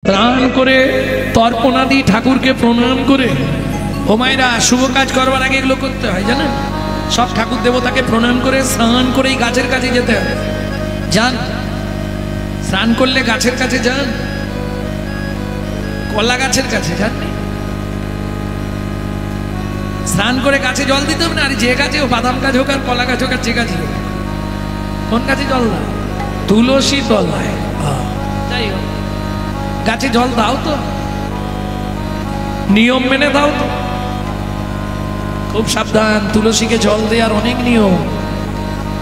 স্নান করে তর্পণাদি ঠাকুরকে প্রণাম করে ও মায়েরা শুভ কাজ করবার আগে এগুলো করতে হয় জানেন। সব ঠাকুর দেবতাকে প্রণাম করে স্নান করেই গাছের কাছে যেতে হয়। যান, স্নান করলে গাছের কাছে যান, কলা গাছের কাছে যান। স্নান করে গাছে জল দিতে হবে না। আর যে গাছে, ও বাদাম গাছ হোক আর কলা গাছ হোক আর যে গাছ হোক, কোন গাছে জল দাও? তুলসী তলায়। যাই হোক, গাছে জল দাও তো, নিয়ম মেনে দাও তো। খুব সাবধান, তুলসীকে জল দেওয়ার অনেক নিয়ম।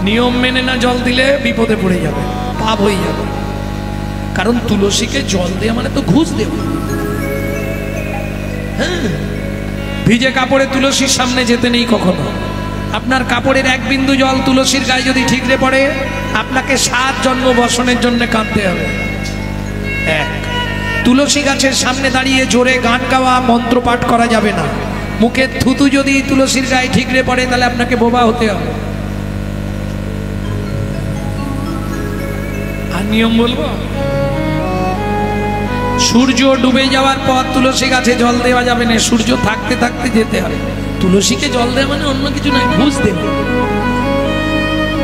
নিয়ম মেনে না জল দিলে বিপদে পড়ে যাবে, পাপ হয়ে যাবে। কারণ তুলসীকে জল দেওয়া মানে তো ঘুষ দেওয়া। হ্যাঁ, ভিজে কাপড়ে তুলসীর সামনে যেতে নেই কখনো। আপনার কাপড়ের এক বিন্দু জল তুলসীর গায়ে যদি ঠিকরে পড়ে, আপনাকে 7 জন্ম বসনের জন্য কাঁদতে হবে। এক, তুলসী গাছের সামনে দাঁড়িয়ে জোরে গান গাওয়া, মন্ত্র পাঠ করা যাবে না। মুখের থুতু যদি তুলসীর গায়ে ঠিকরে পড়ে, তাহলে আপনাকে বোবা হতে হবে। আর নিয়ম বলবো, সূর্য ডুবে যাওয়ার পর তুলসী গাছে জল দেওয়া যাবে না, সূর্য থাকতে থাকতে যেতে হবে। তুলসীকে জল দেওয়া মানে অন্য কিছু নয়, ঘুষ দেবে।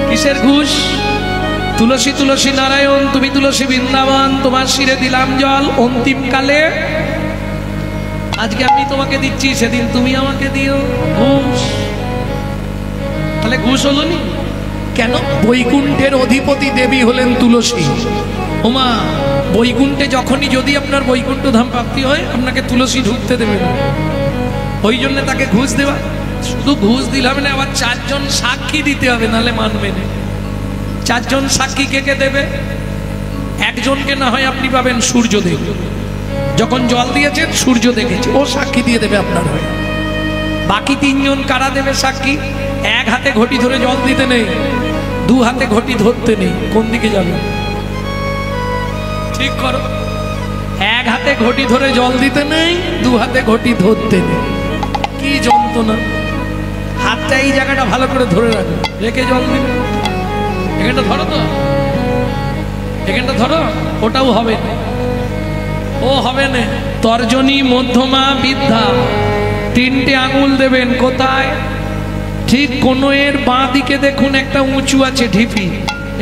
কিসের ঘুষ? তুলসী তুলসী নারায়ণ, তুমি তুলসী বৃন্দাবন, তোমার শিরে দিলাম জল অন্তিমকালে। আজকে আমি তোমাকে দিচ্ছি, সেদিন তুমি আমাকে দিও। ঘুষ। তাহলে ঘুষ হলো নি কেন? বৈকুণ্ঠের অধিপতি দেবী হলেন তুলসী। ওমা, বৈকুণ্ঠে যখনই যদি আপনার বৈকুণ্ঠ ধাম প্রাপ্তি হয়, আপনাকে তুলসী ঢুকতে দেবে না। ওই জন্য তাকে ঘুষ দেওয়া। শুধু ঘুষ দিলে হবে না, আবার 4 জন সাক্ষী দিতে হবে, নাহলে মানবে না। 4 জন সাক্ষী কে কে দেবে? একজনকে না হয় আপনি পাবেন সূর্যদেব, যখন জল দিয়েছেন সূর্য দেখেছে, ও সাক্ষী দিয়ে দেবে আপনার হয়ে। বাকি 3 জন কারা দেবে সাক্ষী? এক হাতে ঘটি ধরে জল দিতে নেই, 2 হাতে ঘটি ধরতে নেই। কোন দিকে যাবে? ঠিক করো। এক হাতে ঘটি ধরে জল দিতে নেই, 2 হাতে ঘটি ধরতে নেই। কি যন্ত্রণা! হাতটা এই জায়গাটা ভালো করে ধরে রাখো, রেখে জল দিবে। এখানটা ধরো তো, এখানটা ধরো, ওটাও হবে না, ও হবে না। তর্জনী, মধ্যমা, বৃদ্ধা 3টে আঙুল দেবেন। কোথায়? ঠিক কোণের বাঁ দিকে দেখুন একটা উঁচু আছে ঢিপি,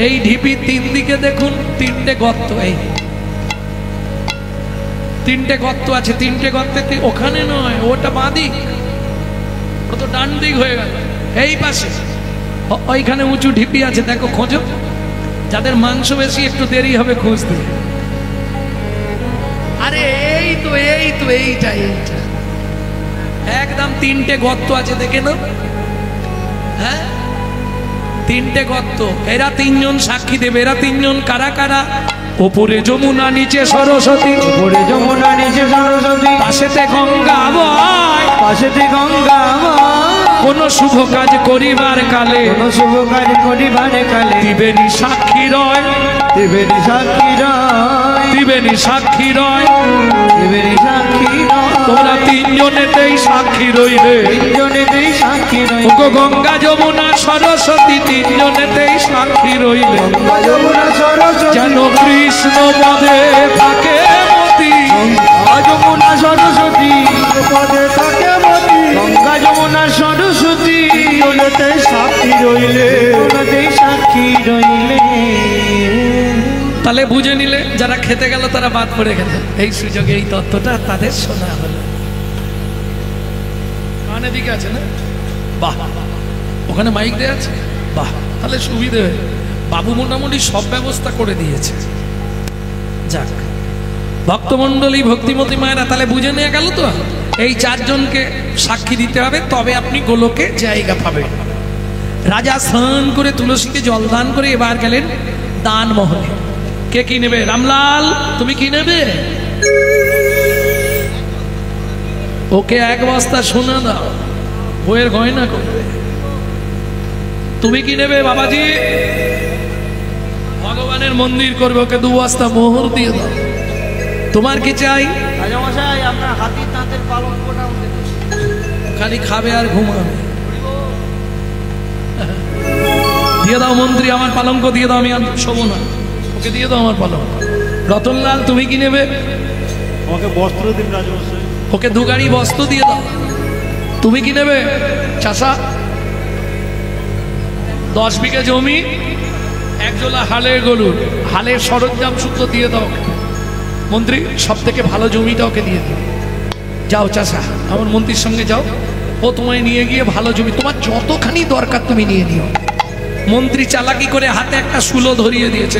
এই ঢিপি 3 দিকে দেখুন 3টে গর্ত। এই 3টে গর্ত আছে, 3টে গর্তে, ওখানে নয়, ওটা বাঁ দিক, ওটা তো ডান দিক হয়ে গেল। এই পাশে ওইখানে উঁচু ঢিপি আছে, দেখো, খোঁজো। যাদের মাংস বেশি একটু দেরি হবে খুঁজতে। আরে এই তো, এই তো, এইটা এইটা একদম 3টে গর্ত আছে, দেখে নাও। হ্যাঁ, 3টে গর্ত। এরা 3 জন সাক্ষী দেবে। এরা 3 জন কারা কারা? ওপরে যমুনা, নিচে সরস্বতী। ওপরে যমুনা, নিচে সরস্বতী, পাশেতে গঙ্গা বয়, পাশেতে গঙ্গা বয়। কোন শুভ কাজ করিবার কালে, কোন শুভ কাজ করিবার কালে, দিবেনি সাক্ষী রয়, দিবেনি সাক্ষী রয়, দিবেনি সাক্ষী রয়, দিবেনি সাক্ষী রয়। তোমরা 3 জনেতেই সাক্ষী রইলে, 3 জনেতেই সাক্ষী রইলে। ওগো গঙ্গা যমুনা সরস্বতী, 3 জনেতেই সাক্ষী রইলে। গঙ্গা যমুনা সরস্বতী, যেন কৃষ্ণ পদে থাকে মতি। গঙ্গা যমুনা সরস্বতী পদে থাকে মতি। গঙ্গা যমুনা সরস্বতী জলেতেই সাক্ষী রইলে, জলেতেই সাক্ষী রইলে। তাহলে বুঝে নিলে, যারা খেতে গেল তারা বাদ পড়ে গেল। এই সুযোগে এই তত্ত্বটা তাদের শোনা হলো। কানে দিকে আছে না? বাহ, ওখানে মাইক দেওয়া আছে। বাহ, তাহলে সুবিধে হয়। বাবু মোটামুটি সব ব্যবস্থা করে দিয়েছে। যাক, ভক্তমণ্ডলী, ভক্তিমতী মায়েরা, তাহলে বুঝে নেওয়া গেল তো। এই 4 জনকে সাক্ষী দিতে হবে, তবে আপনি গোলকে জায়গা পাবেন। রাজা স্নান করে তুলসীকে জল দান করে এবার গেলেন দান মহলে। কে কি নেবে? রামলাল, তুমি কি নেবে? ওকে 1 বস্তা সোনা দাও, বইয়ের গয়না করবে। তুমি কি নেবে বাবাজি? ভগবানের মন্দির করবে, ওকে 2 বস্তা মোহর দিয়ে দাও। তোমার কি চাই? রাজামশাই, আপনার হাতির দাঁতের পালঙ্কটা খালি খাবে আর ঘুমাবে। দিয়ে দাও মন্ত্রী, আমার পালঙ্ক দিয়ে দাও, আমি আর শোবো না। ওকে দিয়ে দাও আমার পালঙ্ক। রতনলাল, তুমি কি নেবে? আমাকে বস্ত্র দিন রাজমশাই। ওকে 2 গাড়ি বস্ত্র দিয়ে দাও। তুমি কি নেবে চাষা? 10 বিঘে জমি, 1 জোলা হালের গরু, হালের সরঞ্জাম শুদ্ধ দিয়ে দাও। মন্ত্রী সব থেকে ভালো জমিটা ওকে দিয়ে দাও। যাও চাষা, আমার মন্ত্রীর সঙ্গে যাও, ও তোমায় নিয়ে গিয়ে ভালো জমি তোমার যতখানি দরকার তুমি নিয়ে নিও। মন্ত্রী চালাকি করে হাতে একটা শুলো ধরিয়ে দিয়েছে,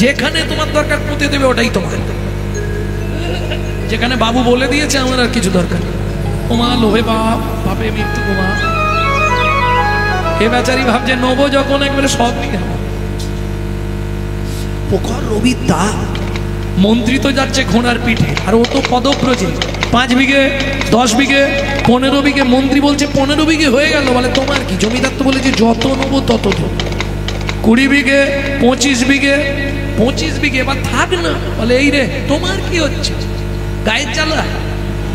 যেখানে তোমার দরকার পুঁতে দেবে ওটাই তোমার। যেখানে বাবু বলে দিয়েছে আমার আর কিছু দরকার, ওমা লোহে বাপ বাপে মৃত্যু গোমা। এ বেচারি ভাবছে নেবো যখন একবারে সব নিয়ে নেবো। পোখর রবি দা মন্ত্রী তো যাচ্ছে ঘোড়ার পিঠে, আর ও তো পদব্রজে। 5 বিঘে, 10 বিঘে, 15 বিঘে। মন্ত্রী বলছে 15 বিঘে হয়ে গেল। বলে তোমার কি? জমিদার তো বলেছে যত নেবো তত দেবো। 20 বিঘে, 25 বিঘে, 25 বিঘে, এবার থাক না। বলে এই রে তোমার কি হচ্ছে? গায়ের জ্বালা।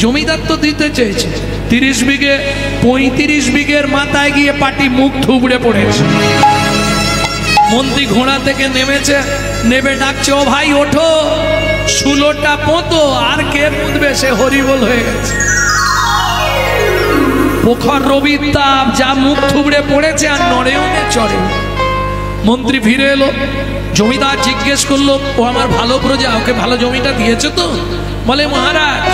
জমিদার তো দিতে চেয়েছে 30 বিঘে, 35 বিঘের মাথায় গিয়ে পাটি মুখ থুবড়ে পড়েছে। মন্ত্রী ঘোড়া থেকে নেমেছে, নেবে ডাকছে, ও ভাই ওঠো, শুলোটা পোঁতো। আর কে পুঁতবে? সে হরিবোল হয়ে গেছে। পোখর রবির তাপ, যা মুখ থুবড়ে পড়েছে আর নড়েও নে চড়ে। মন্ত্রী ফিরে এলো, জমিদার জিজ্ঞেস করলো, ও আমার ভালো প্রজা, ওকে ভালো জমিটা দিয়েছে তো? বলে মহারাজ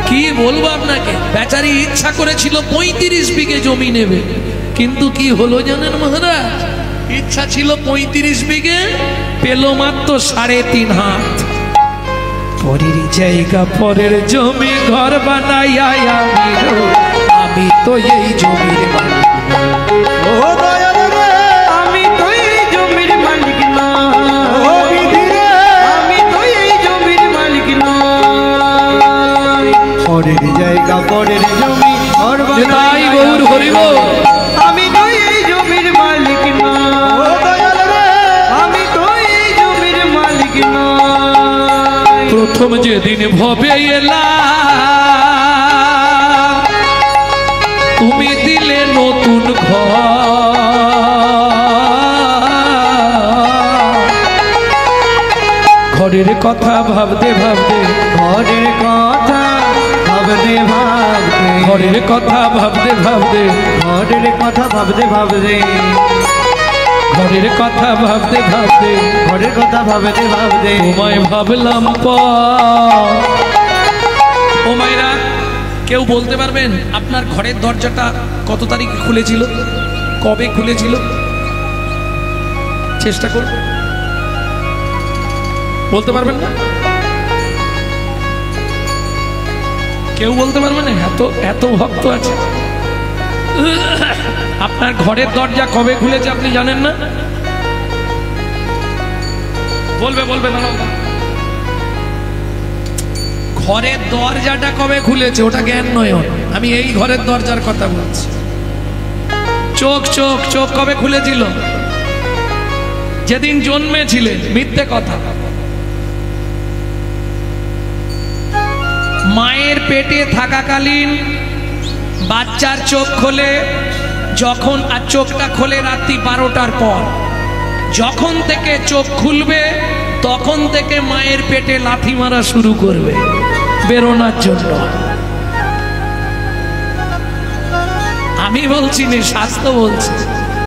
কি বলবো আপনাকে, বেচারি ইচ্ছা করেছিল 35 বিঘে জমি নেবে, কিন্তু কি হলো জানেন মহারাজ? ইচ্ছা ছিল 35 বিঘে, পেল মাত্র 3.5 হাত। পরের জায়গা পরের জমি ঘর বানাইয়া আমি তো এই জমির মালিক। ও দয়াল রে, আমি তো এই জমির মালিক না। ও বিধি রে, আমি তো এই জমির মালিক না। পরের জায়গা পরের জমি ঘর তাই গৌর হরিব, আমি তো এই জমির মালিক না। ও দয়াল রে, আমি তো এই জমির মালিক না। প্রথম যেদিন ভবে এলা তুমি দিলে নতুন ঘর, ঘরের কথা ভাবতে ভাবতে, ঘরের কথা ভাবতে ভাবতে, ঘরের কথা ভাবতে ভাবতে, ঘরের কথা ভাবতে ভাবতে, ঘরের কথা ভাবতে ভাবতে, ঘরের কথা ভাবতে ভাবতে তোমায় ভাবলাম ও মায়েরা, কেউ বলতে পারবেন আপনার ঘরের দরজাটা কত তারিখে খুলেছিল, কবে খুলেছিল? চেষ্টা করুন, বলতে পারবেন না? কেউ বলতে পারবেন না? এত এত ভক্ত আছে। আপনার ঘরের দরজা কবে খুলেছে আপনি জানেন না? বলবে বলবে না। ঘরের দরজাটা কবে খুলেছে ওটা জ্ঞান নয়, আমি এই ঘরের দরজার কথা বলছি। চোখ চোখ চোখ কবে খুলেছিল? যেদিন জন্মেছিলেন। মিথ্যে কথা। মায়ের পেটে থাকাকালীন বাচ্চার চোখ খোলে যখন, আর চোখটা খোলে রাত্রি 12টার পর। যখন থেকে চোখ খুলবে তখন থেকে মায়ের পেটে লাথি মারা শুরু করবে বেরোনোর জন্য। আমি বলছি না, শাস্ত্র বলছে।